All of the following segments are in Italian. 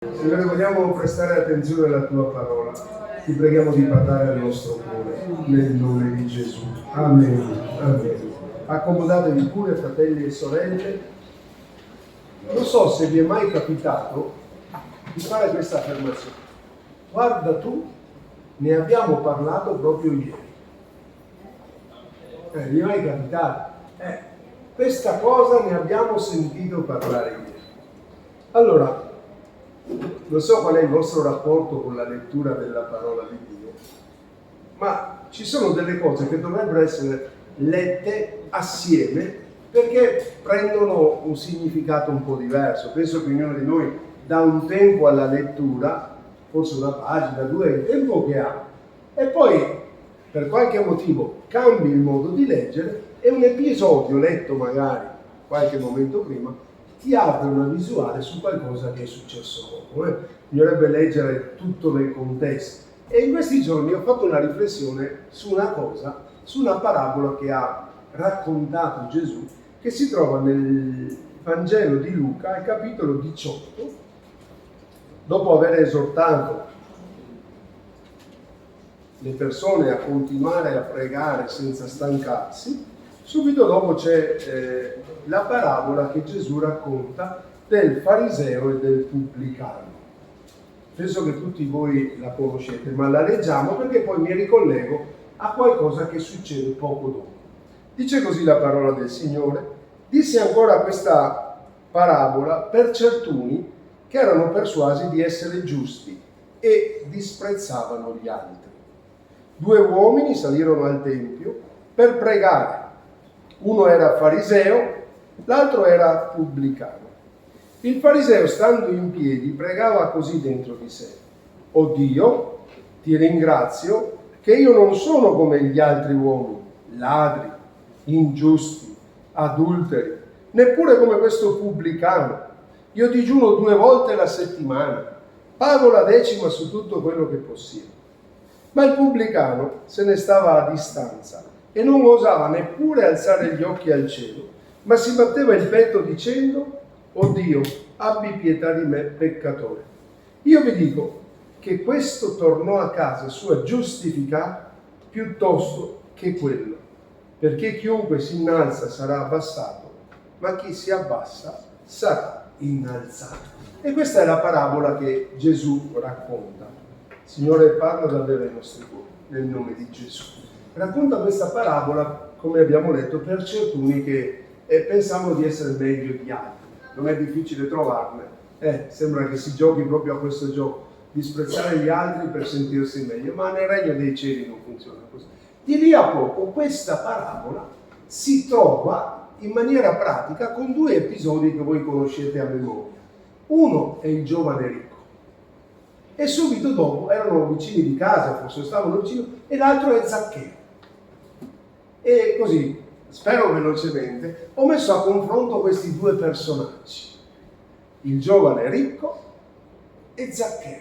Signore, vogliamo prestare attenzione alla tua parola. Ti preghiamo di parlare al nostro cuore, nel nome di Gesù. Amen. Amen. Accomodatevi pure, fratelli e sorelle. Non so se vi è mai capitato di fare questa affermazione. Guarda tu, ne abbiamo parlato proprio ieri. Vi è mai capitato? Questa cosa ne abbiamo sentito parlare ieri. Allora, non so qual è il vostro rapporto con la lettura della parola di Dio, ma ci sono delle cose che dovrebbero essere lette assieme perché prendono un significato un po' diverso. Penso che ognuno di noi dà un tempo alla lettura, forse una pagina, due, il tempo che ha, e poi per qualche motivo cambi il modo di leggere e un episodio letto magari qualche momento prima ti apre una visuale su qualcosa che è successo dopo. Bisognerebbe leggere tutto nel contesto. E in questi giorni ho fatto una riflessione su una cosa, su una parabola che ha raccontato Gesù, che si trova nel Vangelo di Luca, al capitolo 18, dopo aver esortato le persone a continuare a pregare senza stancarsi. Subito dopo c'è la parabola che Gesù racconta del fariseo e del pubblicano. Penso che tutti voi la conoscete, ma la leggiamo perché poi mi ricollego a qualcosa che succede poco dopo. Dice così la parola del Signore: disse ancora questa parabola per certuni che erano persuasi di essere giusti e disprezzavano gli altri. 2 uomini salirono al Tempio per pregare. Uno era fariseo, l'altro era pubblicano. Il fariseo, stando in piedi, pregava così dentro di sé: «O Dio, ti ringrazio che io non sono come gli altri uomini, ladri, ingiusti, adulteri, neppure come questo pubblicano. Io digiuno 2 volte la settimana, pago la decima su tutto quello che possiedo». Ma il pubblicano se ne stava a distanza e non osava neppure alzare gli occhi al cielo, ma si batteva il petto dicendo: «O Dio, abbi pietà di me, peccatore». Io vi dico che questo tornò a casa sua giustificato piuttosto che quello, perché chiunque si innalza sarà abbassato, ma chi si abbassa sarà innalzato. E questa è la parabola che Gesù racconta. Signore, parla davvero ai nostri cuori, nel nome di Gesù. Racconta questa parabola, come abbiamo letto, per certuni che pensavano di essere meglio di altri. Non è difficile trovarne. Sembra che si giochi proprio a questo gioco, disprezzare gli altri per sentirsi meglio, ma nel regno dei cieli non funziona così. Di lì a poco questa parabola si trova in maniera pratica con 2 episodi che voi conoscete a memoria. Uno è il giovane ricco, e subito dopo erano vicini di casa, forse stavano vicino, e l'altro è Zaccheo. E così, spero velocemente, ho messo a confronto questi 2 personaggi, il giovane ricco e Zaccheo,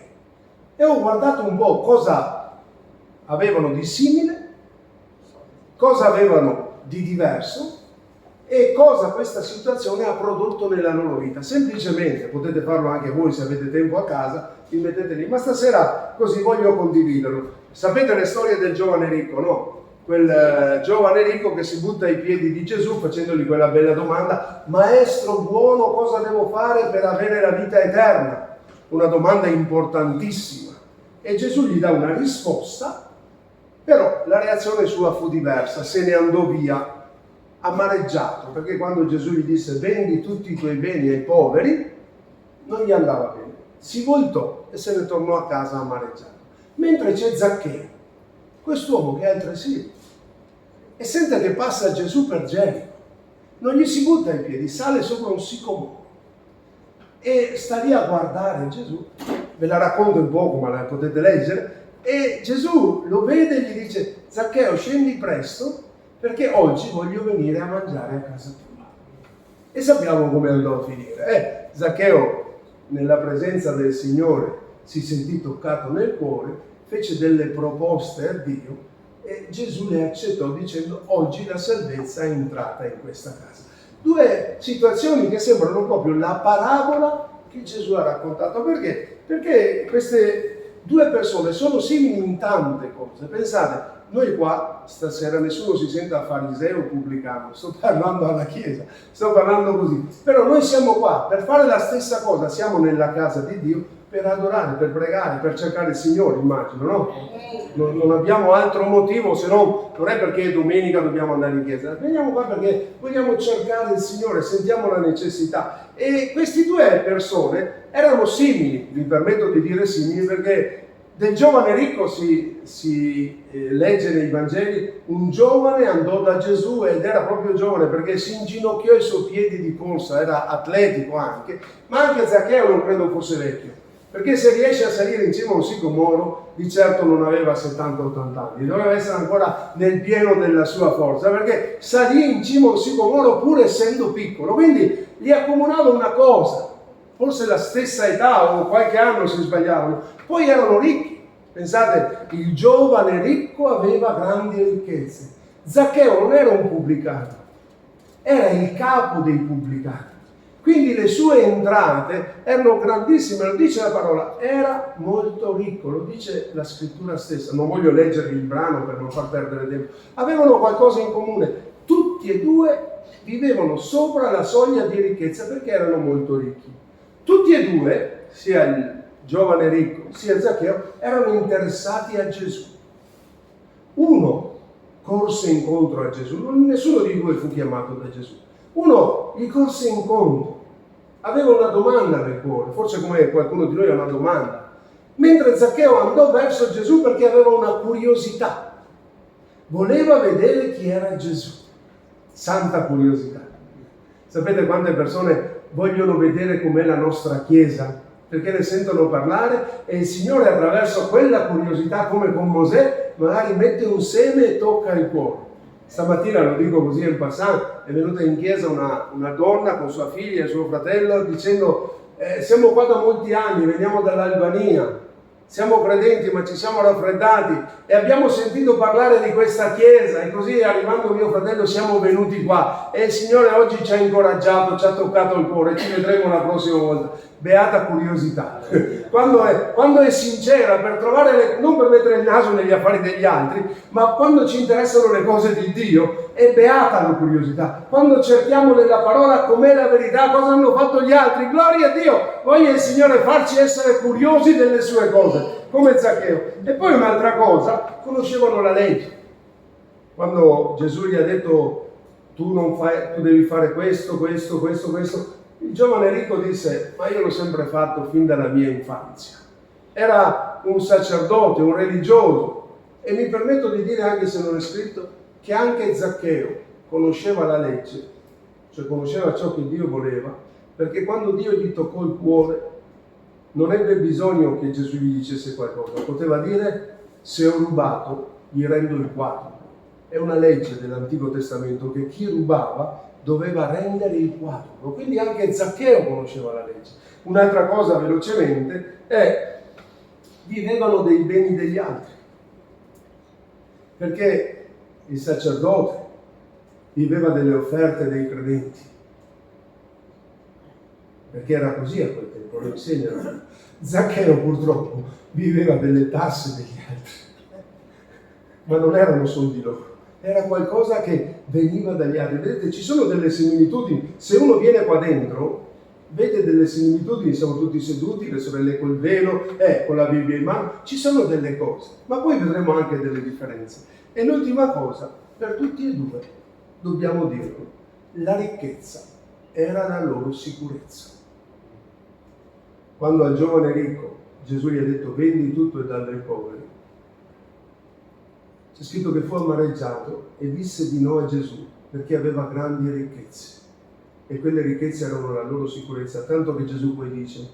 e ho guardato un po' cosa avevano di simile, cosa avevano di diverso e cosa questa situazione ha prodotto nella loro vita. Semplicemente, potete farlo anche voi se avete tempo a casa, vi mettete lì, ma stasera così voglio condividerlo. Sapete le storie del giovane ricco, no? Quel giovane ricco che si butta ai piedi di Gesù facendogli quella bella domanda: «Maestro buono, cosa devo fare per avere la vita eterna?» Una domanda importantissima. E Gesù gli dà una risposta, però la reazione sua fu diversa, se ne andò via amareggiato, perché quando Gesù gli disse «vendi tutti i tuoi beni ai poveri», non gli andava bene. Si voltò e se ne tornò a casa amareggiato. Mentre c'è Zaccheo, quest'uomo che è altresì, e sente che passa Gesù per Gerico. Non gli si butta ai piedi, sale sopra un sicomoro e sta lì a guardare Gesù. Ve la racconto un poco, ma la potete leggere. E Gesù lo vede e gli dice: «Zaccheo, scendi presto, perché oggi voglio venire a mangiare a casa tua». E sappiamo come andò a finire. Zaccheo, nella presenza del Signore, si sentì toccato nel cuore, fece delle proposte a Dio e Gesù le accettò dicendo: «Oggi la salvezza è entrata in questa casa». 2 situazioni che sembrano proprio la parabola che Gesù ha raccontato, perché Perché queste due persone sono simili in tante cose. Pensate, noi qua stasera nessuno si senta fariseo o pubblicano, sto parlando alla Chiesa, sto parlando così. Però noi siamo qua per fare la stessa cosa, siamo nella casa di Dio per adorare, per pregare, per cercare il Signore, immagino, no? Non abbiamo altro motivo, se no non è perché domenica dobbiamo andare in chiesa, veniamo qua perché vogliamo cercare il Signore, sentiamo la necessità. E queste due persone erano simili, mi permetto di dire simili perché del giovane ricco si legge nei Vangeli, un giovane andò da Gesù ed era proprio giovane perché si inginocchiò ai suoi piedi di corsa, era atletico anche, ma anche Zaccheo non credo fosse vecchio. Perché se riesce a salire in cima a un sicomoro, di certo non aveva 70-80 anni, doveva essere ancora nel pieno della sua forza, perché salì in cima a un sicomoro pur essendo piccolo. Quindi gli accomunava una cosa, forse la stessa età o qualche anno se sbagliavano, poi erano ricchi. Pensate, il giovane ricco aveva grandi ricchezze. Zaccheo non era un pubblicano, era il capo dei pubblicani. Quindi le sue entrate erano grandissime, lo dice la parola, era molto ricco, lo dice la scrittura stessa. Non voglio leggere il brano per non far perdere tempo. Avevano qualcosa in comune, tutti e due vivevano sopra la soglia di ricchezza perché erano molto ricchi. Tutti e due, sia il giovane ricco sia Zaccheo, erano interessati a Gesù. Uno corse incontro a Gesù, nessuno di due fu chiamato da Gesù. Uno gli corse incontro, aveva una domanda nel cuore, forse come qualcuno di noi ha una domanda, mentre Zaccheo andò verso Gesù perché aveva una curiosità, voleva vedere chi era Gesù, santa curiosità. Sapete quante persone vogliono vedere com'è la nostra Chiesa? Perché ne sentono parlare e il Signore attraverso quella curiosità, come con Mosè, magari mette un seme e tocca il cuore. Stamattina, lo dico così en passant, è venuta in chiesa una donna con sua figlia e suo fratello dicendo siamo qua da molti anni, veniamo dall'Albania, siamo credenti ma ci siamo raffreddati e abbiamo sentito parlare di questa chiesa e così arrivando mio fratello siamo venuti qua e il Signore oggi ci ha incoraggiato, ci ha toccato il cuore, ci vedremo la prossima volta. Beata curiosità, quando è sincera per trovare, non per mettere il naso negli affari degli altri, ma quando ci interessano le cose di Dio, è beata la curiosità. Quando cerchiamo nella parola com'è la verità, cosa hanno fatto gli altri, gloria a Dio, voglia il Signore farci essere curiosi delle sue cose, come Zaccheo. E poi un'altra cosa, conoscevano la legge. Quando Gesù gli ha detto tu devi fare questo, il giovane ricco disse, ma io l'ho sempre fatto fin dalla mia infanzia. Era un sacerdote, un religioso. E mi permetto di dire, anche se non è scritto, che anche Zaccheo conosceva la legge, cioè conosceva ciò che Dio voleva, perché quando Dio gli toccò il cuore, non ebbe bisogno che Gesù gli dicesse qualcosa. Poteva dire, se ho rubato, gli rendo il quadro. È una legge dell'Antico Testamento che chi rubava doveva rendere il quadro. Quindi anche Zaccheo conosceva la legge. Un'altra cosa velocemente è vivevano dei beni degli altri, perché il sacerdote viveva delle offerte dei credenti, perché era così a quel tempo, lo insegnano. Zaccheo purtroppo viveva delle tasse degli altri, ma non erano soldi loro. Era qualcosa che veniva dagli altri. Vedete, ci sono delle similitudini. Se uno viene qua dentro, vede delle similitudini, siamo tutti seduti, le sorelle col velo, con la Bibbia in mano, ci sono delle cose, ma poi vedremo anche delle differenze. E l'ultima cosa, per tutti e due, dobbiamo dirlo, la ricchezza era la loro sicurezza. Quando al giovane ricco Gesù gli ha detto vendi tutto e dallo ai poveri, c'è scritto che fu amareggiato e disse di no a Gesù perché aveva grandi ricchezze e quelle ricchezze erano la loro sicurezza, tanto che Gesù poi dice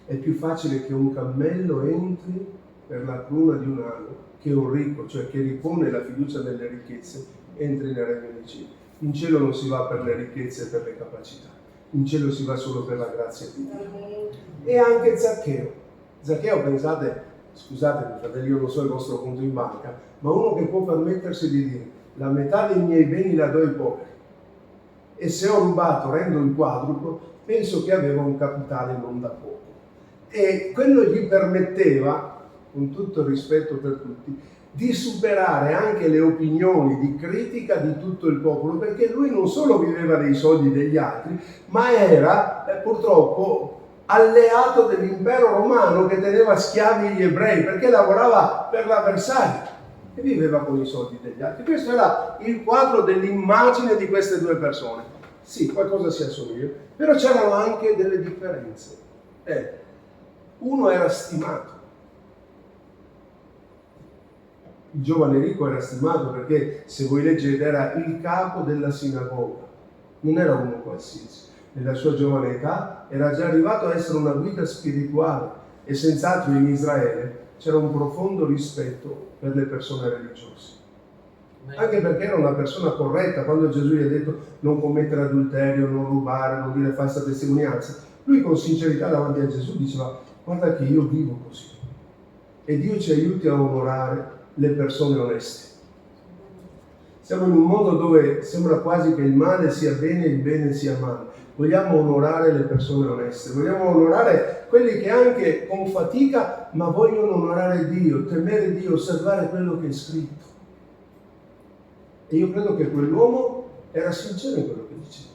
è più facile che un cammello entri per la cruna di un ago che un ricco, cioè che ripone la fiducia nelle ricchezze, entri nel regno dei cieli. In cielo non si va per le ricchezze e per le capacità, in cielo si va solo per la grazia di Dio. E anche Zaccheo, pensate, scusatemi fratelli, io non so il vostro conto in banca, ma uno che può permettersi di dire la metà dei miei beni la do ai poveri e se ho rubato rendo il quadruplo, penso che aveva un capitale non da poco. E quello gli permetteva, con tutto il rispetto per tutti, di superare anche le opinioni di critica di tutto il popolo, perché lui non solo viveva dei soldi degli altri, ma era purtroppo alleato dell'impero romano che teneva schiavi gli ebrei, perché lavorava per l'avversario e viveva con i soldi degli altri. Questo era il quadro dell'immagine di queste due persone. Sì, qualcosa si assomiglia, però c'erano anche delle differenze. Uno era stimato. Il giovane ricco era stimato perché, se voi leggete, era il capo della sinagoga, non era uno qualsiasi. Nella sua giovane età era già arrivato a essere una guida spirituale e senz'altro in Israele c'era un profondo rispetto per le persone religiose. Anche perché era una persona corretta. Quando Gesù gli ha detto non commettere adulterio, non rubare, non dire falsa testimonianza, lui con sincerità davanti a Gesù diceva: guarda che io vivo così e Dio ci aiuti a onorare le persone oneste. Siamo in un mondo dove sembra quasi che il male sia bene e il bene sia male. Vogliamo onorare le persone oneste, vogliamo onorare quelli che anche con fatica ma vogliono onorare Dio, temere Dio, osservare quello che è scritto. E io credo che quell'uomo era sincero in quello che diceva.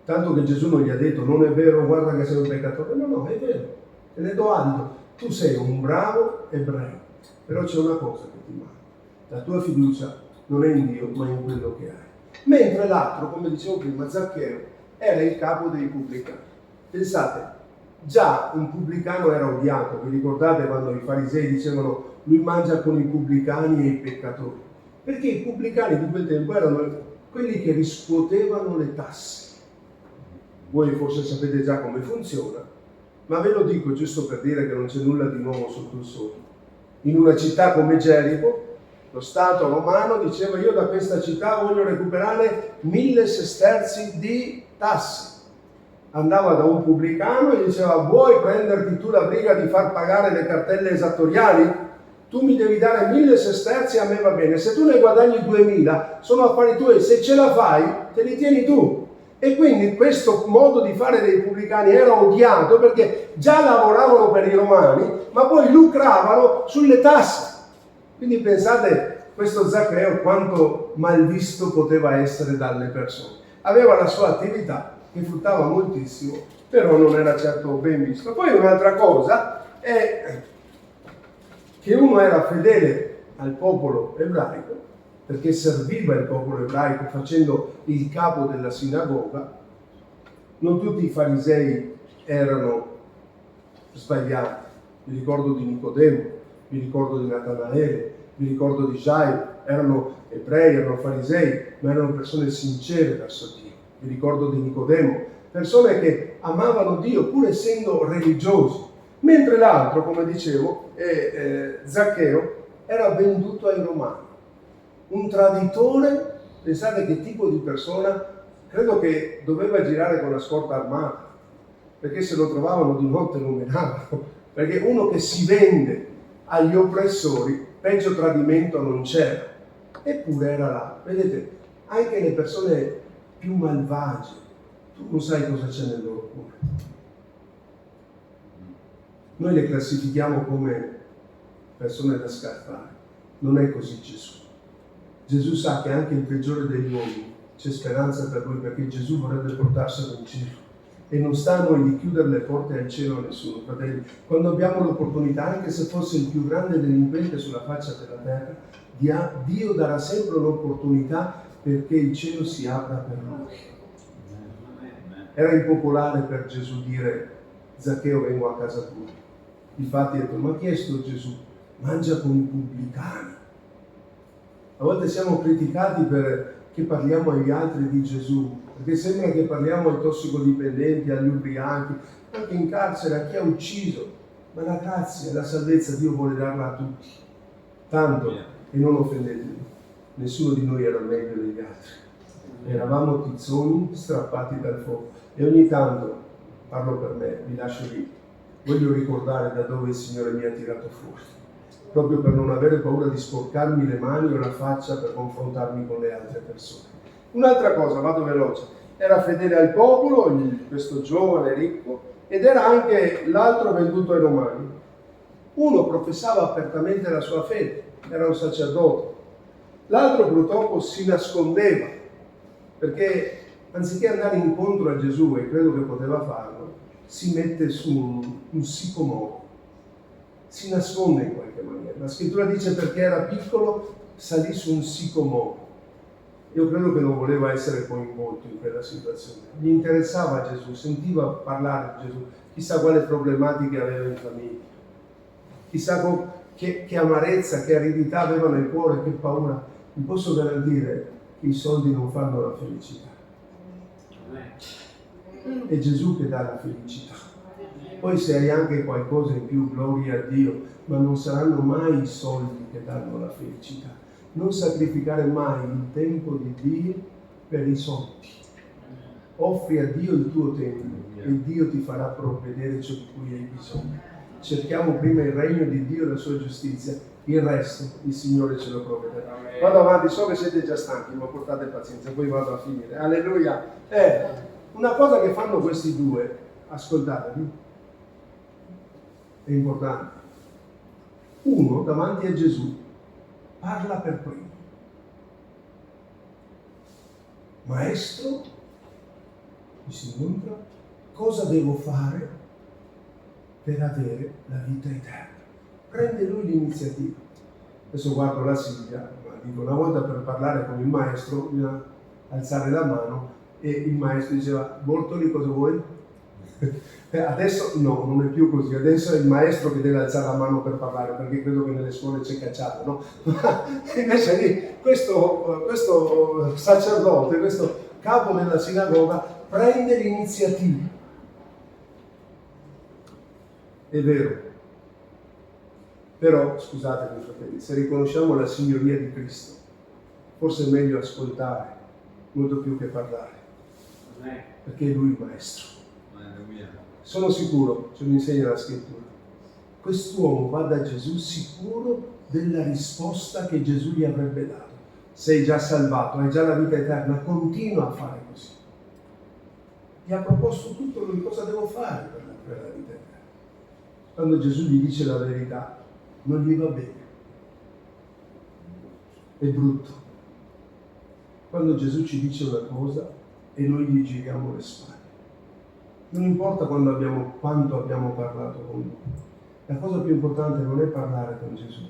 Tanto che Gesù non gli ha detto: non è vero, guarda che sei un peccatore. No, è vero, te ne do adito. Tu sei un bravo ebreo, però c'è una cosa che ti manca. La tua fiducia non è in Dio, ma in quello che hai. Mentre l'altro, come dicevo prima, Zaccheo, era il capo dei pubblicani. Pensate, già un pubblicano era odiato. Vi ricordate quando i farisei dicevano: lui mangia con i pubblicani e i peccatori? Perché i pubblicani di quel tempo erano quelli che riscuotevano le tasse. Voi forse sapete già come funziona, ma ve lo dico giusto per dire che non c'è nulla di nuovo sotto il sole. In una città come Gerico, lo Stato romano diceva: io da questa città voglio recuperare 1000 sesterzi di tasse. Andava da un pubblicano e gli diceva: vuoi prenderti tu la briga di far pagare le cartelle esattoriali? Tu mi devi dare 1000 sesterzi, a me va bene. Se tu ne guadagni 2000, sono affari tuoi. Se ce la fai, te li tieni tu. E quindi questo modo di fare dei pubblicani era odiato, perché già lavoravano per i romani, ma poi lucravano sulle tasse. Quindi pensate, questo Zaccheo quanto malvisto poteva essere dalle persone. Aveva la sua attività che fruttava moltissimo, però non era certo ben visto. Poi un'altra cosa è che uno era fedele al popolo ebraico, perché serviva il popolo ebraico facendo il capo della sinagoga. Non tutti i farisei erano sbagliati. Vi ricordo di Nicodemo, vi ricordo di Natanaele, vi ricordo di Gaio. Erano ebrei, erano farisei, ma erano persone sincere verso Dio. Vi ricordo di Nicodemo, persone che amavano Dio pur essendo religiosi. Mentre l'altro, come dicevo, Zaccheo, era venduto ai romani. Un traditore. Pensate che tipo di persona. Credo che doveva girare con la scorta armata, perché se lo trovavano di notte lo menavano. Perché uno che si vende agli oppressori, peggio tradimento non c'era. Eppure era là. Vedete, anche le persone più malvagie, tu non sai cosa c'è nel loro cuore. Noi le classifichiamo come persone da scartare. Non è così Gesù. Gesù sa che anche il peggiore degli uomini c'è speranza per lui, perché Gesù vorrebbe portarselo in cielo. E non sta a noi di chiudere le porte al cielo a nessuno, fratelli. Quando abbiamo l'opportunità, anche se fosse il più grande delinquente sulla faccia della terra, Dio darà sempre un'opportunità perché il cielo si apra per lui. Era impopolare per Gesù dire: Zaccheo, vengo a casa tua. Infatti ha detto: ma chi è sto Gesù? Mangia con i pubblicani. A volte siamo criticati perché parliamo agli altri di Gesù, perché sembra che parliamo ai tossicodipendenti, agli ubriachi, anche in carcere, a chi ha ucciso. Ma la grazia e la salvezza Dio vuole darla a tutti. Tanto, e non offendetevi, nessuno di noi era meglio degli altri. Eravamo tizzoni strappati dal fuoco. E ogni tanto, parlo per me, vi lascio lì, voglio ricordare da dove il Signore mi ha tirato fuori, proprio per non avere paura di sporcarmi le mani o la faccia per confrontarmi con le altre persone. Un'altra cosa, vado veloce, era fedele al popolo, questo giovane ricco, ed era anche l'altro venduto ai Romani. Uno professava apertamente la sua fede, era un sacerdote. L'altro purtroppo si nascondeva, perché anziché andare incontro a Gesù, e credo che poteva farlo, si mette su un sicomoro, si nasconde in qualche maniera. La scrittura dice perché era piccolo salì su un sicomoro. Io credo che non voleva essere coinvolto in quella situazione. Gli interessava Gesù, sentiva parlare di Gesù, chissà quale problematiche aveva in famiglia, chissà che amarezza, che aridità aveva nel cuore, che paura. Vi posso garantire che i soldi non fanno la felicità. È Gesù che dà la felicità. Poi se hai anche qualcosa in più, gloria a Dio, ma non saranno mai i soldi che danno la felicità. Non sacrificare mai il tempo di Dio per i soldi. Offri a Dio il tuo tempo e Dio ti farà provvedere ciò di cui hai bisogno. Cerchiamo prima il regno di Dio e la sua giustizia, il resto il Signore ce lo provvederà. Vado avanti, so che siete già stanchi, ma portate pazienza, poi vado a finire. Alleluia. Una cosa che fanno questi due, ascoltatevi, è importante. Uno davanti a Gesù parla per primo. Maestro, mi si incontra, cosa devo fare per avere la vita eterna? Prende lui l'iniziativa. Adesso guardo la Silvia, ma dico, una volta per parlare con il maestro bisogna alzare la mano e il maestro diceva, Bortoli cosa vuoi? Adesso no, non è più così, adesso è il maestro che deve alzare la mano per parlare, perché credo che nelle scuole c'è cacciato, no? Invece lì, questo sacerdote, questo capo della sinagoga prende l'iniziativa. È vero, però scusatemi fratelli, se riconosciamo la signoria di Cristo, forse è meglio ascoltare molto più che parlare, perché è lui il maestro. Sono sicuro, ce lo insegna la scrittura, quest'uomo va da Gesù sicuro della risposta che Gesù gli avrebbe dato. Sei già salvato, hai già la vita eterna, continua a fare così. Gli ha proposto tutto lui, cosa devo fare per la vita eterna? Quando Gesù gli dice la verità, non gli va bene, è brutto. Quando Gesù ci dice una cosa e noi gli giriamo le spalle. Non importa quanto abbiamo parlato con lui. La cosa più importante non è parlare con Gesù,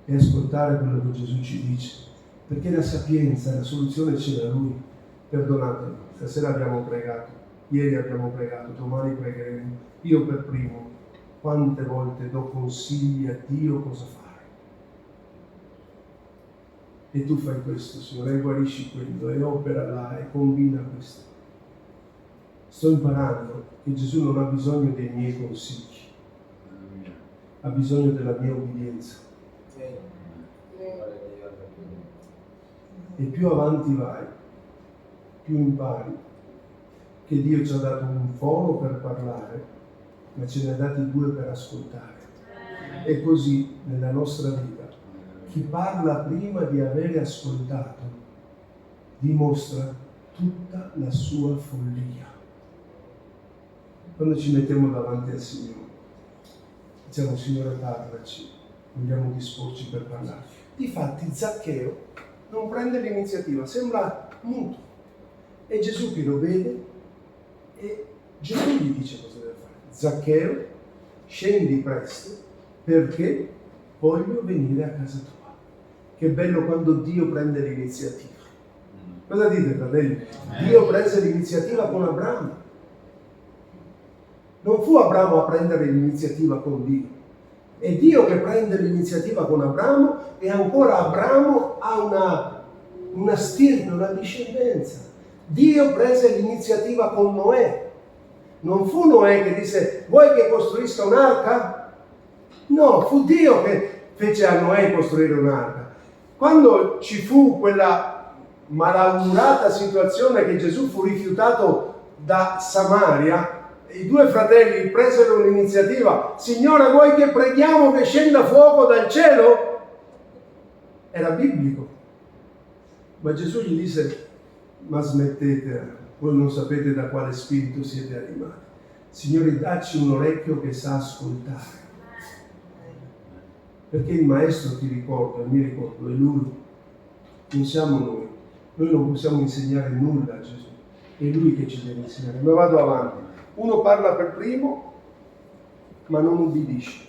è ascoltare quello che Gesù ci dice, perché la sapienza, la soluzione c'è da lui. Perdonatemi, stasera abbiamo pregato, ieri abbiamo pregato, domani pregheremo. Io per primo, quante volte do consigli a Dio cosa fare. E tu fai questo, Signore, e guarisci quello, e opera là, e combina questo. Sto imparando che Gesù non ha bisogno dei miei consigli, ha bisogno della mia obbedienza. E più avanti vai, più impari che Dio ci ha dato un foro per parlare, ma ce ne ha dati due per ascoltare. E così nella nostra vita, chi parla prima di avere ascoltato dimostra tutta la sua follia. Quando ci mettiamo davanti al Signore, diciamo, Signore, parlaci, vogliamo disporci per parlare. Difatti Zaccheo non prende l'iniziativa, sembra muto. È Gesù che lo vede e Gesù gli dice cosa deve fare. Zaccheo, scendi presto perché voglio venire a casa tua. Che bello quando Dio prende l'iniziativa. Cosa dite, fratelli? Dio prese l'iniziativa con Abramo. Non fu Abramo a prendere l'iniziativa con Dio. È Dio che prende l'iniziativa con Abramo e ancora Abramo ha una stirpe, una discendenza. Dio prese l'iniziativa con Noè. Non fu Noè che disse, vuoi che costruisca un'arca? No, fu Dio che fece a Noè costruire un'arca. Quando ci fu quella malaugurata situazione che Gesù fu rifiutato da Samaria, i due fratelli presero l'iniziativa, Signore, vuoi che preghiamo che scenda fuoco dal cielo? Era biblico. Ma Gesù gli disse, ma smettete, voi non sapete da quale spirito siete animati. Signore, dacci un orecchio che sa ascoltare. Perché il Maestro, ti ricordo, e mi ricordo, è Lui, non siamo noi. Noi non possiamo insegnare nulla a Gesù, è Lui che ci deve insegnare. Ma vado avanti. Uno parla per primo, ma non ubbidisce.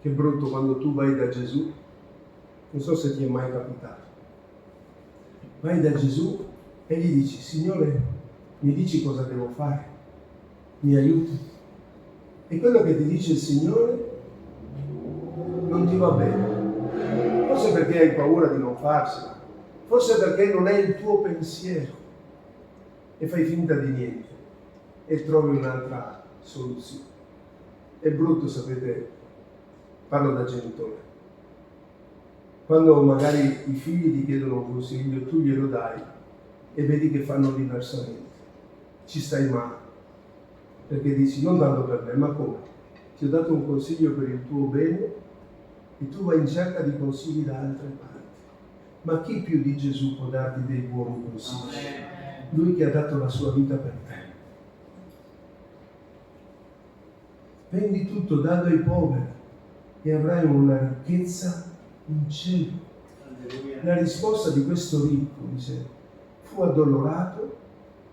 Che brutto quando tu vai da Gesù, non so se ti è mai capitato. Vai da Gesù e gli dici: Signore, mi dici cosa devo fare? Mi aiuti? E quello che ti dice il Signore non ti va bene. Forse perché hai paura di non farsela, forse perché non è il tuo pensiero e fai finta di niente e trovi un'altra soluzione. È brutto, sapete, parlo da genitore. Quando magari i figli ti chiedono un consiglio, tu glielo dai e vedi che fanno diversamente. Ci stai male, perché dici: non tanto per me, ma come? Ti ho dato un consiglio per il tuo bene e tu vai in cerca di consigli da altre parti. Ma chi più di Gesù può darti dei buoni consigli? Lui che ha dato la sua vita per te. Vendi tutto, dallo ai poveri e avrai una ricchezza in cielo. La risposta di questo ricco, dice, fu addolorato,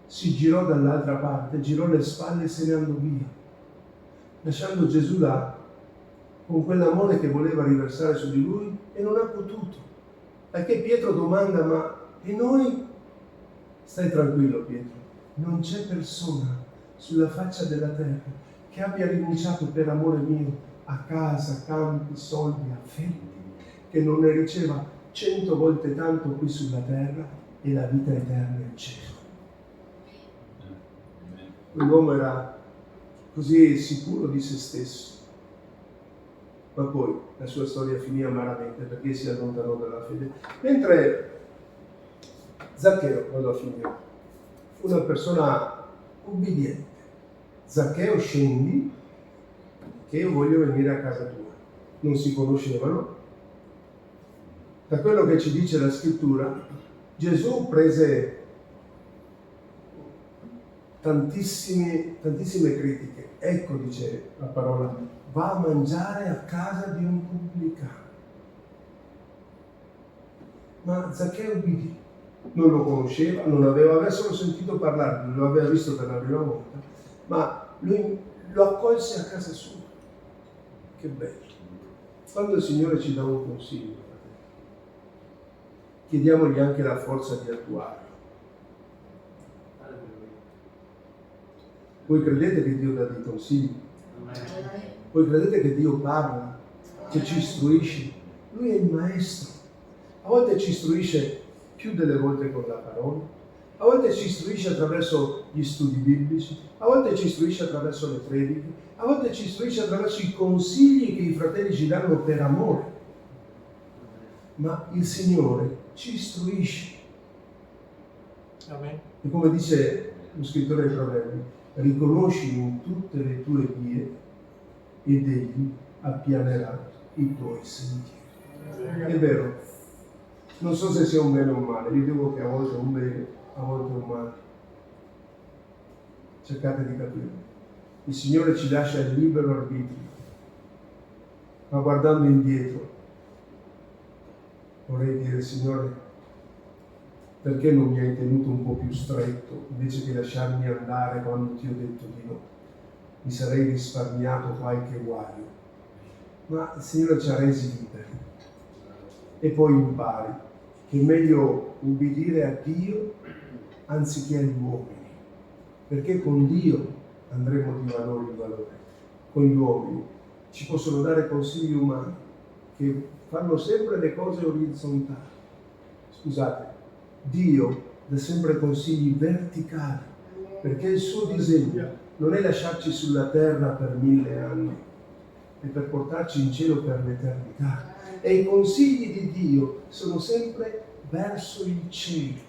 si girò dall'altra parte, girò le spalle e se ne andò via, lasciando Gesù là con quell'amore che voleva riversare su di lui e non ha potuto. Perché Pietro domanda: ma e noi? Stai tranquillo, Pietro, non c'è persona sulla faccia della terra che abbia rinunciato per amore mio a casa, campi, soldi, affetti, che non ne riceva 100 volte tanto qui sulla terra e la vita eterna in cielo. Quell'uomo era così sicuro di se stesso, ma poi la sua storia finì amaramente perché si allontanò dalla fede. Mentre Zaccheo, vado a finire, fu una persona ubbidiente. Zaccheo, scendi, che io voglio venire a casa tua. Non si conoscevano. Da quello che ci dice la scrittura, Gesù prese tantissime critiche. Ecco, dice la parola, va a mangiare a casa di un pubblicano. Ma Zaccheo ubbidì. Non lo conosceva, aveva solo sentito parlare, non lo aveva visto per la prima volta, ma lui lo accolse a casa sua. Che bello. Quando il Signore ci dà un consiglio, chiediamogli anche la forza di attuarlo. Voi credete che Dio dà dei consigli? Voi credete che Dio parla, che ci istruisce? Lui è il Maestro. A volte ci istruisce più delle volte con la parola, a volte ci istruisce attraverso gli studi biblici, a volte ci istruisce attraverso le prediche, a volte ci istruisce attraverso i consigli che i fratelli ci danno per amore. Ma il Signore ci istruisce. Amen. E come dice lo scrittore dei Proverbi, riconosci in tutte le tue vie ed Egli appianerà i tuoi sentieri. È vero. Non so se sia un bene o un male, io dico che a volte è un bene, a volte è un male. Cercate di capire. Il Signore ci lascia il libero arbitrio, ma guardando indietro vorrei dire: Signore, perché non mi hai tenuto un po' più stretto invece che lasciarmi andare quando ti ho detto di no? Mi sarei risparmiato qualche guaio. Ma il Signore ci ha resi liberi. E poi impari che è meglio ubbidire a Dio anziché agli uomini, perché con Dio andremo di valore in valore. Con gli uomini ci possono dare consigli umani che fanno sempre le cose orizzontali. Scusate, Dio dà sempre consigli verticali, perché il suo disegno non è lasciarci sulla terra per 1000 anni, è per portarci in cielo per l'eternità. E i consigli di Dio sono sempre verso il cielo.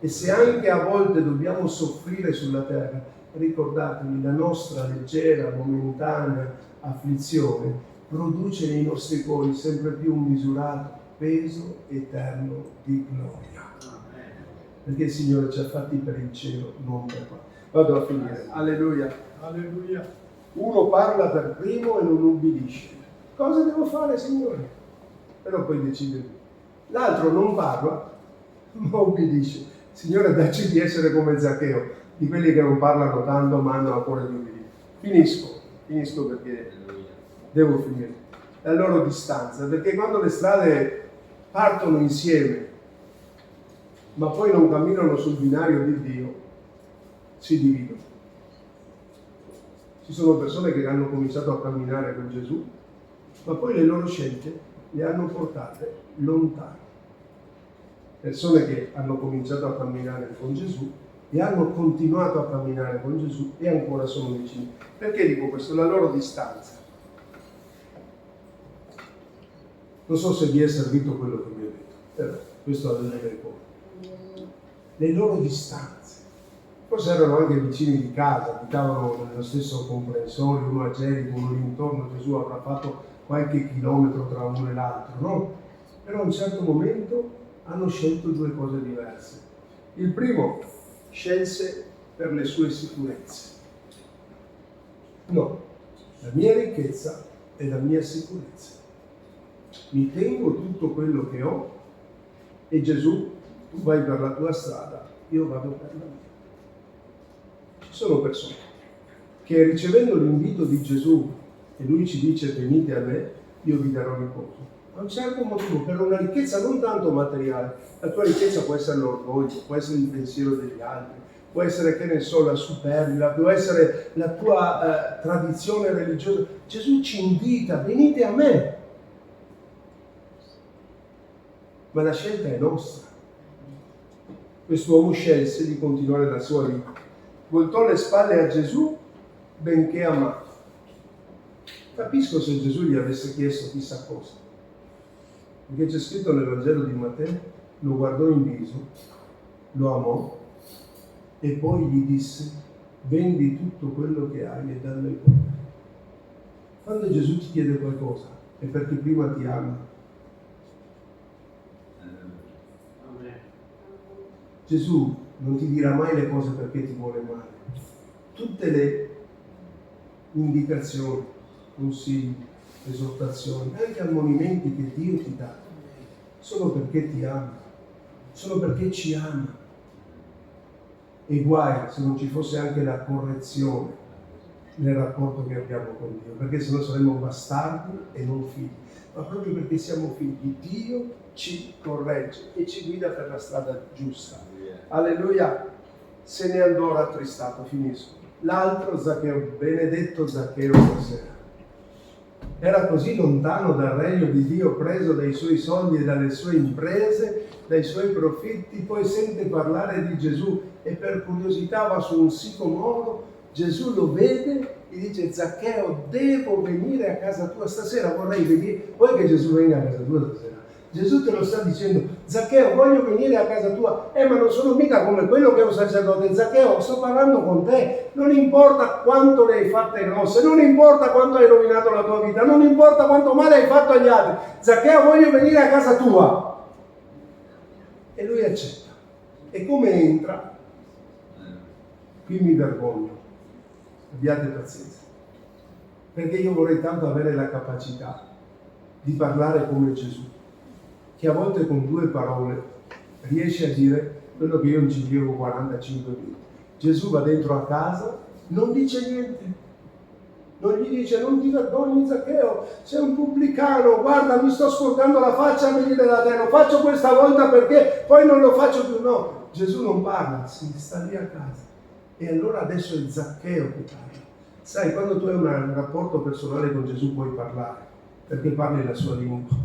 E se anche a volte dobbiamo soffrire sulla terra, ricordatevi, la nostra leggera, momentanea afflizione produce nei nostri cuori sempre più un misurato peso eterno di gloria. Perché il Signore ci ha fatti per il cielo, non per qua. Vado a finire. Alleluia. Alleluia. Uno parla per primo e non ubbidisce. Cosa devo fare, Signore? Però poi decide lui. L'altro non parla, ma ubbidisce. Signore, dacci di essere come Zaccheo, di quelli che non parlano tanto ma hanno a cuore di ubbidire. Finisco perché devo finire. La loro distanza, perché quando le strade partono insieme, ma poi non camminano sul binario di Dio, si dividono. Ci sono persone che hanno cominciato a camminare con Gesù, ma poi le loro scelte le hanno portate lontano. Persone che hanno cominciato a camminare con Gesù e hanno continuato a camminare con Gesù e ancora sono vicini. Perché dico questo? La loro distanza. Non so se vi è servito quello che vi ho detto, però questo è il cuore. Le loro distanze. Forse erano anche vicini di casa, abitavano nello stesso comprensorio, uno a Gerico, uno lì intorno. Gesù avrà fatto qualche chilometro tra uno e l'altro, no? Però a un certo momento hanno scelto due cose diverse. Il primo scelse per le sue sicurezze. No, la mia ricchezza è la mia sicurezza. Mi tengo tutto quello che ho e Gesù, tu vai per la tua strada, io vado per la mia. Ci sono persone che ricevendo l'invito di Gesù e lui ci dice venite a me, io vi darò riposo. A un certo motivo, per una ricchezza non tanto materiale, la tua ricchezza può essere l'orgoglio, può essere il pensiero degli altri, può essere, che ne so, la superbia, può essere la tua tradizione religiosa. Gesù ci invita, venite a me. Ma la scelta è nostra. Quest'uomo scelse di continuare la sua vita. Voltò le spalle a Gesù, benché amato. Capisco se Gesù gli avesse chiesto chissà cosa. Perché c'è scritto nel Vangelo di Matteo, lo guardò in viso, lo amò e poi gli disse, vendi tutto quello che hai e dallo ai poveri. Quando Gesù ti chiede qualcosa è perché prima ti ama. Gesù non ti dirà mai le cose perché ti vuole male. Tutte le indicazioni, consigli, esortazioni, anche ammonimenti che Dio ti dà, sono perché ti ama, sono perché ci ama. E guai se non ci fosse anche la correzione nel rapporto che abbiamo con Dio, perché sennò saremmo bastardi e non figli. Ma proprio perché siamo figli, Dio ci corregge e ci guida per la strada giusta. Alleluia. Se ne andò rattristato, finisco. L'altro Zaccheo, benedetto Zaccheo stasera, era così lontano dal regno di Dio, preso dai suoi soldi e dalle sue imprese, dai suoi profitti, poi sente parlare di Gesù e per curiosità va su un sicomoro. Gesù lo vede e dice: Zaccheo, devo venire a casa tua stasera, vorrei venire. Vuoi che Gesù venga a casa tua stasera? Gesù te lo sta dicendo: Zaccheo, voglio venire a casa tua. Ma non sono mica come quello che è un sacerdote. Zaccheo, sto parlando con te. Non importa quanto le hai fatte grosse, non importa quanto hai rovinato la tua vita, non importa quanto male hai fatto agli altri. Zaccheo, voglio venire a casa tua. E lui accetta. E come entra? Qui mi vergogno. Abbiate pazienza. Perché io vorrei tanto avere la capacità di parlare come Gesù, che a volte con due parole riesce a dire quello che io non ci dico 45 minuti. Gesù va dentro a casa, non dice niente, non gli dice: non ti vergogni Zaccheo, sei un pubblicano, guarda mi sto sporcando la faccia a venire da te, lo faccio questa volta perché poi non lo faccio più. No, Gesù non parla, si sta lì a casa. E allora adesso è Zaccheo che parla. Sai, quando tu hai un rapporto personale con Gesù puoi parlare, perché parli la sua lingua.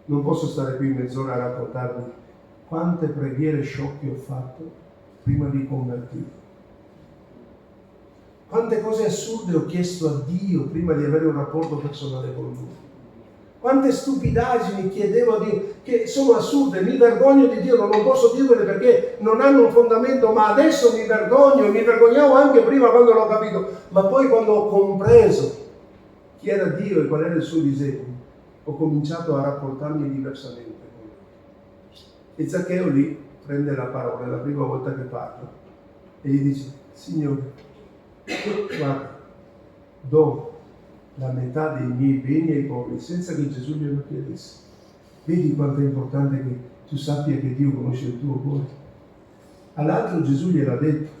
Non posso stare qui mezz'ora a raccontarvi quante preghiere sciocche ho fatto prima di convertirmi. Quante cose assurde ho chiesto a Dio prima di avere un rapporto personale con Lui. Quante stupidaggini chiedevo a Dio, che sono assurde, mi vergogno di Dio, non posso dirvele perché non hanno un fondamento, ma adesso mi vergogno, mi vergognavo anche prima quando l'ho capito, ma poi quando ho compreso chi era Dio e qual era il suo disegno, ho cominciato a rapportarmi diversamente con Lui. E Zaccheo lì prende la parola, è la prima volta che parla, e gli dice: Signore, guarda, do la metà dei miei beni ai poveri, senza che Gesù glielo chiedesse. Vedi quanto è importante che tu sappia che Dio conosce il tuo cuore. All'altro Gesù gliel'ha detto,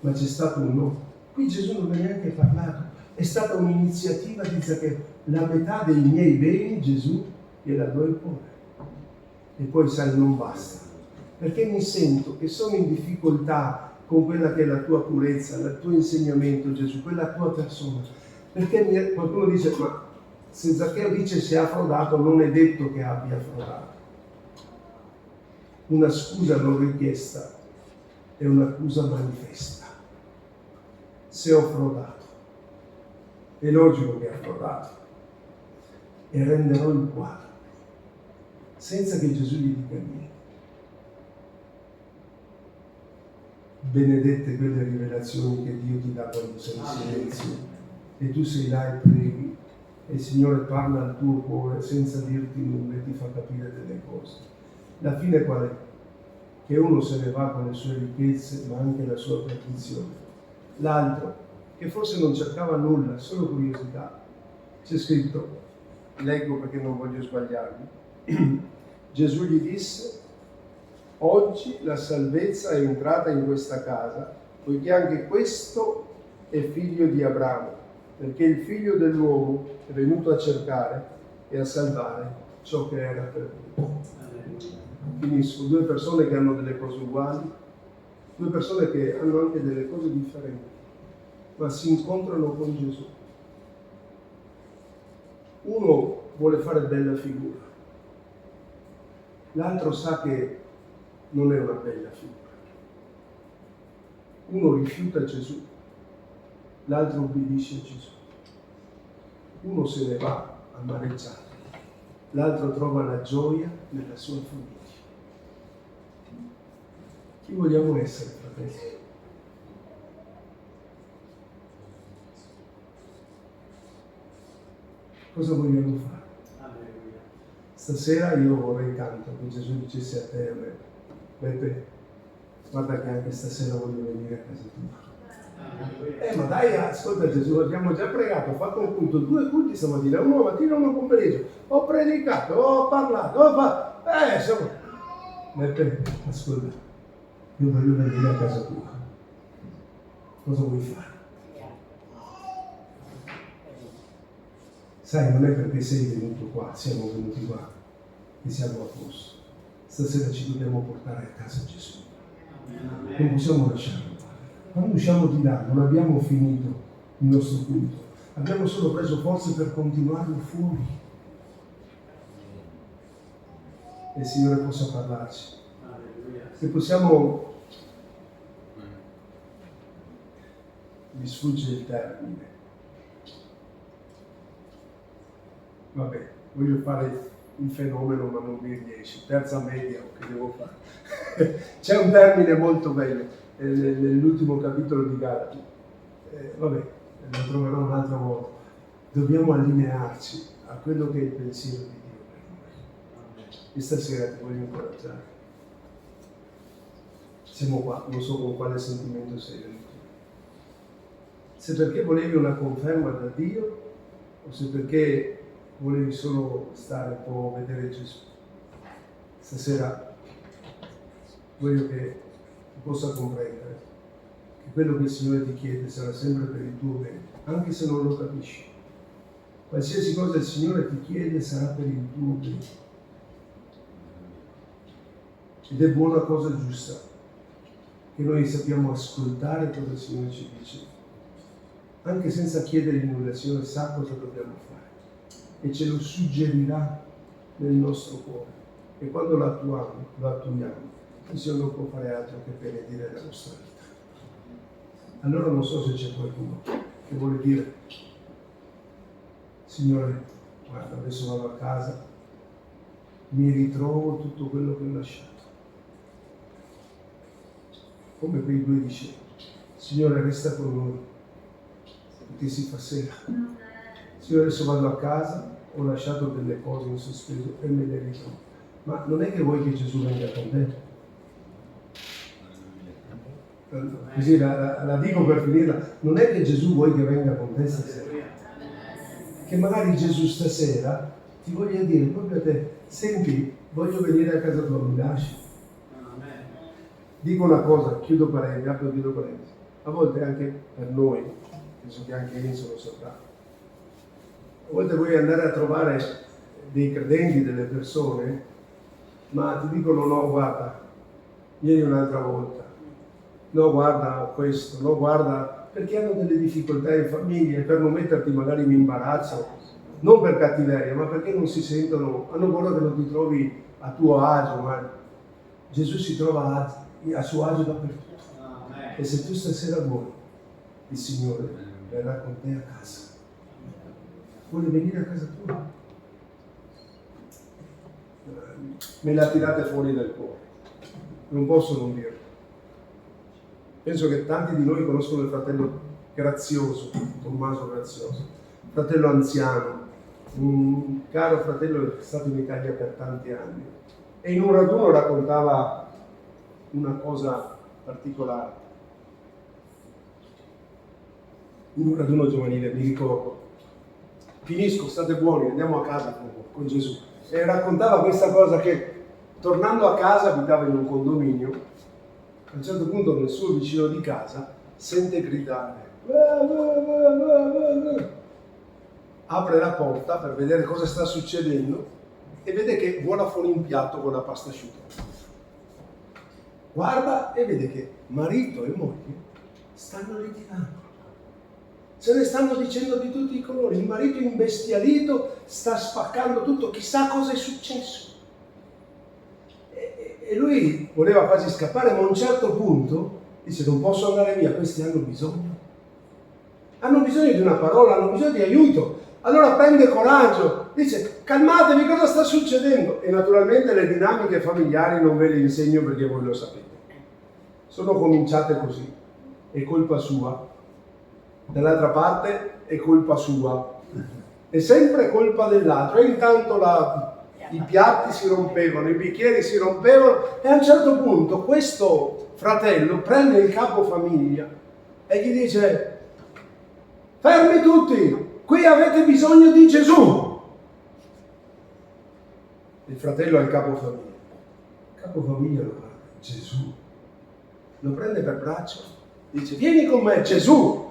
ma c'è stato un no. Qui Gesù non ha neanche parlato, è stata un'iniziativa di Zaccheo. La metà dei miei beni Gesù gliela do ai poveri. E poi sai, non basta, perché mi sento che sono in difficoltà con quella che è la tua purezza, il tuo insegnamento, Gesù, quella tua persona. Perché qualcuno dice: ma se Zaccheo dice se ha frodato, non è detto che abbia frodato. Una scusa non richiesta è un'accusa manifesta. Se ho frodato, è logico che ha frodato, e renderò il quadro, senza che Gesù gli dica niente. Benedette quelle rivelazioni che Dio ti dà quando sei in silenzio e tu sei là e preghi e il Signore parla al tuo cuore senza dirti nulla e ti fa capire delle cose. La fine qual è? Che uno se ne va con le sue ricchezze ma anche la sua perdizione. L'altro, che forse non cercava nulla, solo curiosità. C'è scritto, leggo perché non voglio sbagliarmi, Gesù gli disse: oggi la salvezza è entrata in questa casa, poiché anche questo è figlio di Abramo, perché il figlio dell'uomo è venuto a cercare e a salvare ciò che era perduto. Finisco. Due persone che hanno delle cose uguali, due persone che hanno anche delle cose differenti, ma si incontrano con Gesù. Uno vuole fare bella figura, l'altro sa che non è una bella figura. Uno rifiuta Gesù, l'altro obbedisce a Gesù. Uno se ne va amareggiato, l'altro trova la gioia nella sua famiglia. Chi vogliamo essere, fratelli? Cosa vogliamo fare? Stasera io vorrei tanto che Gesù dicesse a te e a me: Beppe, guarda che anche stasera voglio venire a casa tua. Ma dai, ascolta Gesù, abbiamo già pregato, ho fatto un culto, 2 culti stamattina, uno mattina e uno pomeriggio, ho predicato, ho parlato, ho fatto, insomma. Beppe, ascolta, io voglio venire a casa tua. Cosa vuoi fare? Sai, non è perché sei venuto qua, siamo venuti qua, che siamo a posto. Stasera ci dobbiamo portare a casa Gesù. Non possiamo lasciarlo. Quando usciamo di là non abbiamo finito il nostro culto, abbiamo solo preso forze per continuarlo fuori. E il Signore possa parlarci. Se possiamo, mi sfugge il termine. Vabbè, voglio fare il fenomeno ma non mi riesce. Terza media, che devo fare? C'è un termine molto bello nell'ultimo capitolo di Galati. Vabbè, lo troverò un'altra volta. Dobbiamo allinearci a quello che è il pensiero di Dio per noi. E stasera ti voglio incoraggiare. Siamo qua, non so con quale sentimento sei venuto. Se perché volevi una conferma da Dio o se perché volevi solo stare un po' a vedere Gesù. Stasera voglio che tu possa comprendere che quello che il Signore ti chiede sarà sempre per il tuo bene, anche se non lo capisci. Qualsiasi cosa il Signore ti chiede sarà per il tuo bene. Ed è buona cosa giusta che noi sappiamo ascoltare cosa il Signore ci dice, anche senza chiedere nulla. Il Signore sa cosa dobbiamo fare e ce lo suggerirà nel nostro cuore, e quando lo attuiamo il Signore non può fare altro che benedire la nostra vita. Allora non so se c'è qualcuno che vuole dire: Signore, guarda, adesso vado a casa, mi ritrovo tutto quello che ho lasciato, come quei 2 discepoli. Signore, resta con noi, perché si fa sera. Signore, adesso vado a casa, ho lasciato delle cose in sospeso e me le ritrovo. Ma non è che vuoi che Gesù venga con te? così la dico per finirla, non è che Gesù vuoi che venga con te stasera, che magari Gesù stasera ti voglia dire proprio a te, senti, voglio venire a casa tua, mi lasci? Dico una cosa, chiudo parentesi, a volte anche per noi, penso che anche Enzo lo saprà, a volte vuoi andare a trovare dei credenti, delle persone, ma ti dicono no, guarda, vieni un'altra volta, no, guarda questo, no, guarda, perché hanno delle difficoltà in famiglia, per non metterti magari in imbarazzo, non per cattiveria, ma perché non si sentono, hanno paura che non ti trovi a tuo agio, ma Gesù si trova a suo agio dappertutto. E se tu stasera vuoi, il Signore verrà con te a casa. Vuole venire a casa tua. Me la tirate fuori dal cuore. Non posso non dirlo. Penso che tanti di noi conoscono il fratello Grazioso, Tommaso Grazioso, fratello anziano, un caro fratello che è stato in Italia per tanti anni. E in un raduno raccontava una cosa particolare. In un raduno giovanile, mi ricordo, finisco, state buoni, andiamo a casa con Gesù. E raccontava questa cosa che tornando a casa, abitava in un condominio, a un certo punto nel suo vicino di casa sente gridare, apre la porta per vedere cosa sta succedendo e vede che vuola fuori un piatto con la pasta asciutta. Guarda e vede che marito e moglie stanno litigando. Se ne stanno dicendo di tutti i colori. Il marito imbestialito sta spaccando tutto, chissà cosa è successo. E lui voleva quasi scappare, ma a un certo punto dice: non posso andare via, questi hanno bisogno. Hanno bisogno di una parola, hanno bisogno di aiuto. Allora prende coraggio, dice: calmatevi, cosa sta succedendo? E naturalmente le dinamiche familiari non ve le insegno perché voi lo sapete. Sono cominciate così. È colpa sua. Dall'altra parte è colpa sua. È sempre colpa dell'altro. E intanto i piatti si rompevano, i bicchieri si rompevano e a un certo punto questo fratello prende il capofamiglia e gli dice: fermi tutti, qui avete bisogno di Gesù. Il fratello è il capofamiglia. Il capofamiglia lo guarda: Gesù. Lo prende per braccio, dice: vieni con me, Gesù.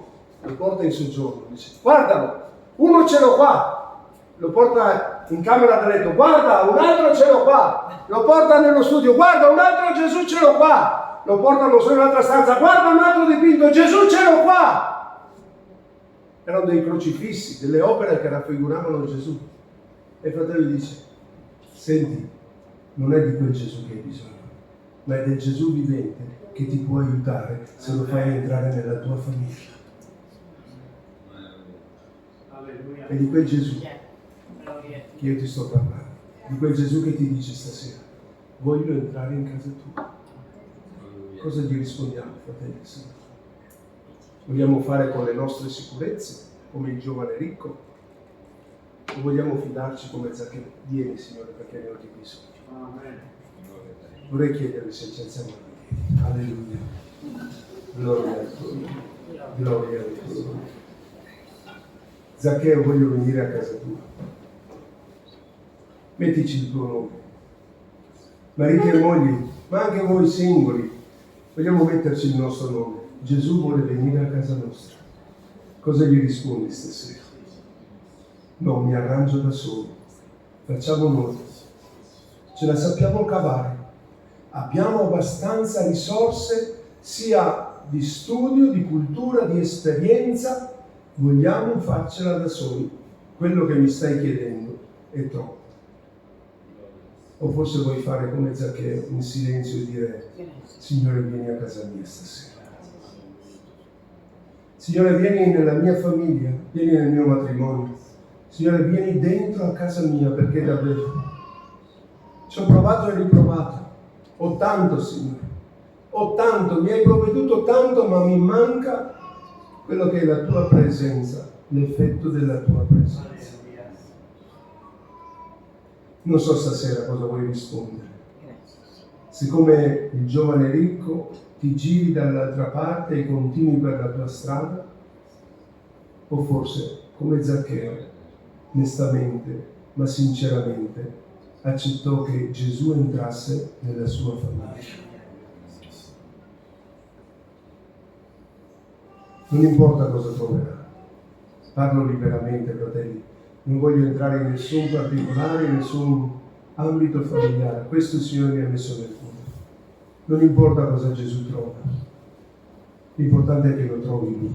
Lo porta in soggiorno, dice: guardalo, uno ce l'ho qua. Lo porta in camera da letto: guarda, un altro ce l'ho qua. Lo porta nello studio: guarda, un altro Gesù ce l'ho qua. Lo porta non so in un'altra stanza: guarda, un altro dipinto, Gesù ce l'ho qua. Erano dei crocifissi, delle opere che raffiguravano Gesù. E il fratello gli dice: senti, non è di quel Gesù che hai bisogno, ma è del Gesù vivente che ti può aiutare se lo fai entrare nella tua famiglia. È di quel Gesù che io ti sto parlando, di quel Gesù che ti dice stasera: voglio entrare in casa tua. Cosa gli rispondiamo, fratelli e sorelle? Vogliamo fare con le nostre sicurezze, come il giovane ricco? O vogliamo fidarci come Zaccheo? Vieni, Signore, perché ne ho di bisogno. Vorrei chiedervi se ci alziamo in piedi. Alleluia. Gloria al tuo nome. Gloria al tuo nome. Zaccheo, voglio venire a casa tua. Mettici il tuo nome. Mariti e mogli, ma anche voi singoli, vogliamo metterci il nostro nome. Gesù vuole venire a casa nostra. Cosa gli rispondi stasera? No, mi arrangio da solo. Facciamo noi. Ce la sappiamo cavare. Abbiamo abbastanza risorse sia di studio, di cultura, di esperienza. Vogliamo farcela da soli. Quello che mi stai chiedendo è troppo. O forse vuoi fare come Zaccheo, in silenzio, e dire: Signore, vieni a casa mia stasera. Signore, vieni nella mia famiglia, vieni nel mio matrimonio. Signore, vieni dentro a casa mia, perché davvero ci ho provato e riprovato. Ho tanto, Signore. Ho tanto, mi hai provveduto tanto, ma mi manca quello che è la tua presenza, l'effetto della tua presenza. Non so stasera cosa vuoi rispondere. Siccome il giovane ricco ti giri dall'altra parte e continui per la tua strada? O forse, come Zaccheo, onestamente ma sinceramente, accettò che Gesù entrasse nella sua famiglia? Non importa cosa troverà, parlo liberamente, fratelli, non voglio entrare in nessun particolare, in nessun ambito familiare, questo il Signore mi ha messo nel cuore. Non importa cosa Gesù trova, l'importante è che lo trovi Lui.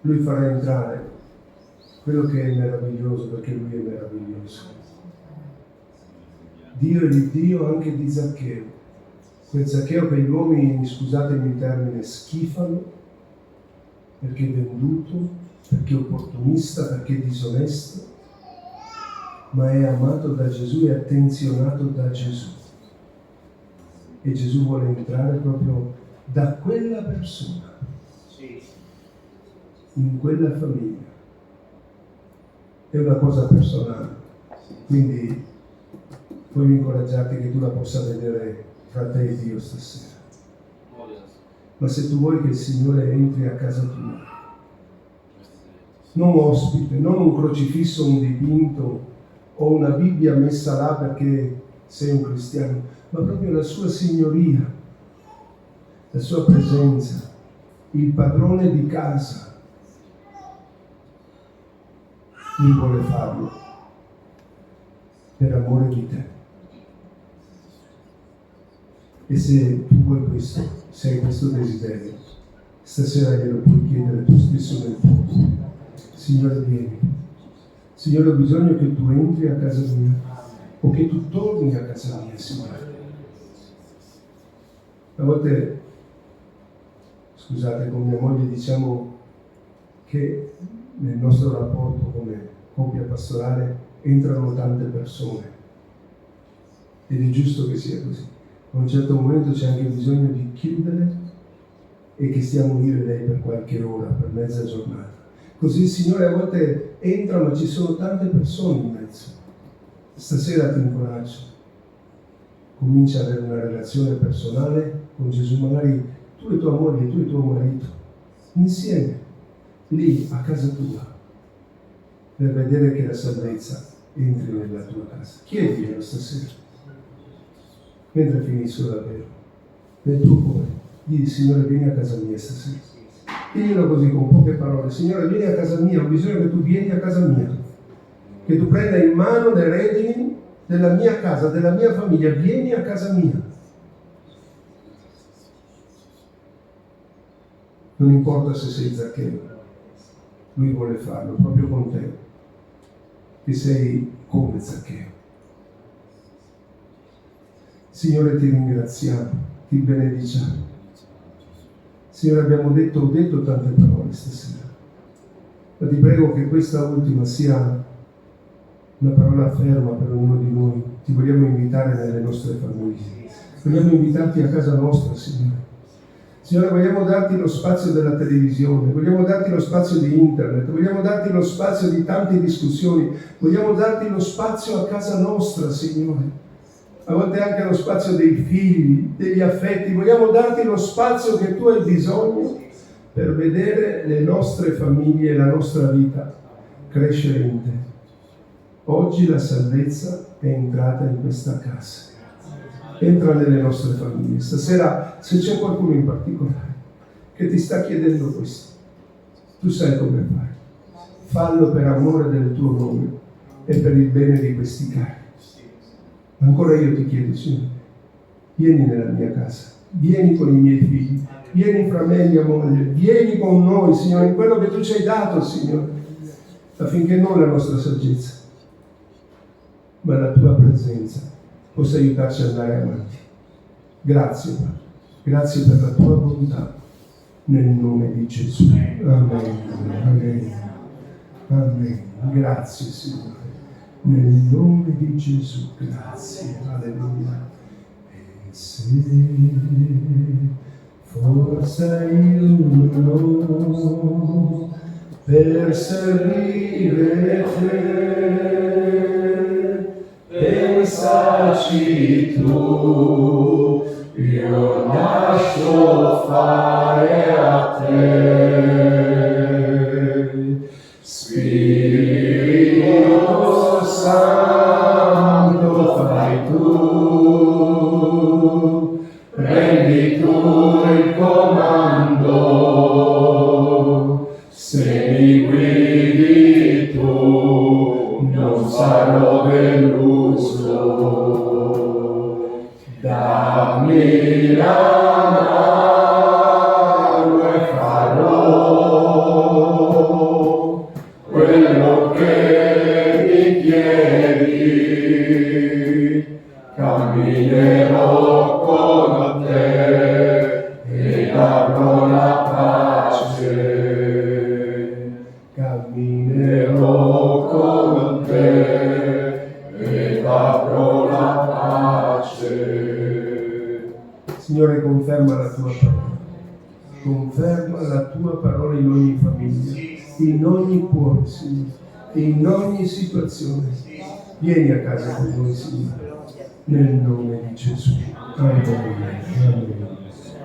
Lui farà entrare quello che è meraviglioso, perché Lui è meraviglioso. Dio è il Dio anche di Zaccheo. Quel Zaccheo che gli uomini, scusatemi il termine, schifano, perché è venduto, perché è opportunista, perché è disonesto, ma è amato da Gesù e attenzionato da Gesù. E Gesù vuole entrare proprio da quella persona, in quella famiglia. È una cosa personale, quindi voglio incoraggiarti che tu la possa vedere fra te e Dio stasera. Ma se tu vuoi che il Signore entri a casa tua, non ospite, non un crocifisso, un dipinto o una Bibbia messa là perché sei un cristiano, ma proprio la sua signoria, la sua presenza, il padrone di casa, Lui vuole farlo per amore di te. E se tu vuoi questo, se hai questo desiderio, stasera glielo puoi chiedere tu stesso nel cuore. Signore, vieni. Signore, ho bisogno che tu entri a casa mia o che tu torni a casa mia, Signore. A volte, scusate, con mia moglie diciamo che nel nostro rapporto come coppia pastorale entrano tante persone ed è giusto che sia così. A un certo momento c'è anche bisogno di chiudere e che stiamo io e lei per qualche ora, per mezza giornata. Così il Signore a volte entra, ma ci sono tante persone in mezzo. Stasera ti incoraggio. Comincia ad avere una relazione personale con Gesù, magari tu e tua moglie, tu e tuo marito, insieme, lì a casa tua, per vedere che la salvezza entri nella tua casa. Chiediglielo stasera. Mentre finisco davvero, nel tuo cuore, digli: Signore, vieni a casa mia stasera. Diglielo così, con poche parole: Signore, vieni a casa mia, ho bisogno che tu vieni a casa mia, che tu prenda in mano le redini della mia casa, della mia famiglia, vieni a casa mia. Non importa se sei Zaccheo, Lui vuole farlo proprio con te, che sei come Zaccheo. Signore, ti ringraziamo, ti benediciamo. Signore, ho detto tante parole stasera, ma ti prego che questa ultima sia una parola ferma per ognuno di noi. Ti vogliamo invitare nelle nostre famiglie, vogliamo invitarti a casa nostra, Signore. Signore, vogliamo darti lo spazio della televisione, vogliamo darti lo spazio di internet, vogliamo darti lo spazio di tante discussioni, vogliamo darti lo spazio a casa nostra, Signore. A volte anche lo spazio dei figli, degli affetti, vogliamo darti lo spazio che tu hai bisogno per vedere le nostre famiglie e la nostra vita crescere in te. Oggi la salvezza è entrata in questa casa, entra nelle nostre famiglie. Stasera, se c'è qualcuno in particolare che ti sta chiedendo questo, tu sai come fare. Fallo per amore del tuo nome e per il bene di questi cari. Ancora io ti chiedo, Signore, vieni nella mia casa, vieni con i miei figli, vieni fra me e mia moglie, vieni con noi, Signore, in quello che tu ci hai dato, Signore, affinché non la nostra saggezza, ma la tua presenza possa aiutarci ad andare avanti. Grazie, Padre, grazie per la tua bontà, nel nome di Gesù. Amen, amen, amen. Grazie, Signore. Nel nome di Gesù, grazie, alleluia. E se forza io non ho per servire te, pensaci tu, io lascio fare a te. Spirito Santo fai tu, prendi tu il comando, se mi guidi tu non sarò deluso. Dammi la mano e farò quello che mi chiedi, camminerò con te e avrò la pace. Camminerò con te e avrò la pace. Signore, conferma la tua parola. Conferma la tua parola in ogni famiglia, in ogni cuore, Signore, in ogni situazione. Vieni a casa con noi, Signore, nel nome di Gesù. Alleluia. Alleluia.